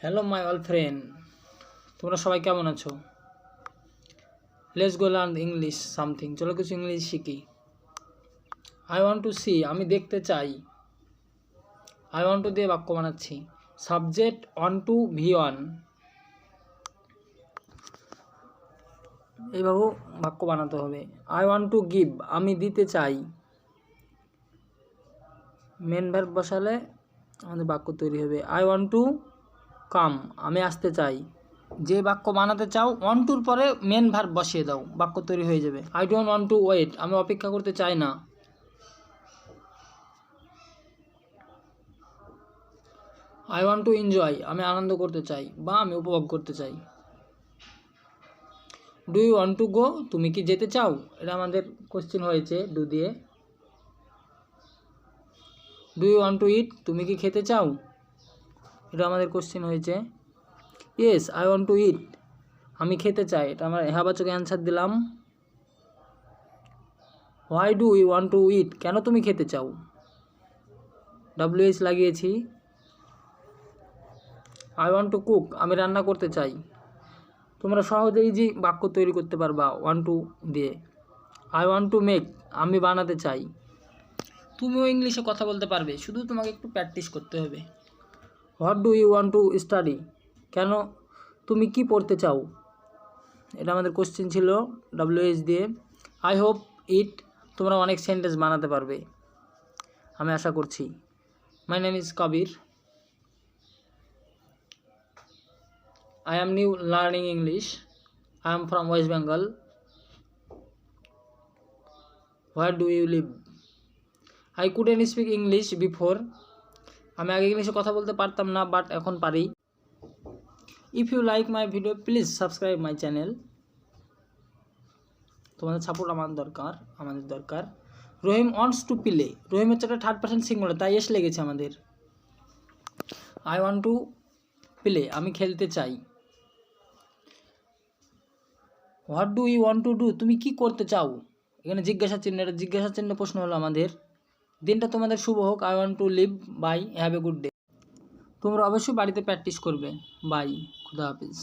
Hello my all friend, তোমরা সবাই কেমন আছো? Let's go learn English something. চলো কিছু ইংলিশ শিখি। আই ওয়ান্ট টু সি, আমি দেখতে চাই। আই ওয়ান্ট টু দিয়ে বাক্য বানাচ্ছি। সাবজেক্ট অন টু V1, এইভাবে বাক্য বানাতে হবে। আই ওয়ান্ট টু গিভ, আমি দিতে চাই। মেন ভার্ব বসালে আমাদের বাক্য তৈরি হবে। আই ওয়ান্ট টু কাম, আমি আসতে চাই। যে বাক্য বানাতে চাও ওয়ান টুর পরে মেন ভার্ব বসিয়ে দাও, বাক্য তৈরি হয়ে যাবে। I don't want to wait, আমি অপেক্ষা করতে চাই না। আই ওয়ান্ট টু এনজয়, আমি আনন্দ করতে চাই বা আমি উপভোগ করতে চাই। Do you want to go, তুমি কি যেতে চাও? এটা আমাদের কোশ্চেন হয়েছে ডু দিয়ে। Do you want to eat, তুমি কি খেতে চাও? এটা আমাদের কোশ্চেন হয়েছে। Yes I want to eat, আমি খেতে চাই। এটা আমরা হ্যাঁবাচকে অ্যান্সার দিলাম। Why do you want to eat, কেন তুমি খেতে চাও? WH লাগিয়েছি। আই ওয়ান্ট টু কুক, আমি রান্না করতে চাই। তোমরা সহজেই যে বাক্য তৈরি করতে পারবা ওয়ান টু দিয়ে। আই ওয়ান্ট টু মেক, আমি বানাতে চাই। তুমিও ইংলিশে কথা বলতে পারবে, শুধু তোমাকে একটু প্র্যাকটিস করতে হবে। What do you want to study, কেন তুমি কি পড়তে চাও? এটা আমাদের কোশ্চেন ছিল WH দিয়ে। আই হোপ ইট, তোমরা অনেক সেন্টেন্স বানাতে পারবে আমি আশা করছি। My name is Kabir. I am new learning English. I am from West Bengal. Where do you live? I couldn't speak English before. আমি আগে ইংলিশে কথা বলতে পারতাম না, বাট এখন পারি। If you like my video, please subscribe my channel. তোমাদের সাপোর্ট আমাদের দরকার। রহিম ওয়ান্টস টু প্লে, রহিম হচ্ছে একটা থার্ড পারসন সিঙ্গুলার, তাই এস লেগেছে আমাদের। I want to প্লে, আমি খেলতে চাই। What do you want to do, তুমি কি করতে চাও? এখানে জিজ্ঞাসা চিহ্ন, এটা জিজ্ঞাসা চিহ্ন প্রশ্ন হলো আমাদের। দিনটা তোমাদের শুভ হোক। I want to leave, bye, have a good day. তোমরা অবশ্যই বাড়িতে প্র্যাকটিস করবে। বাই, খুদা হাফিজ।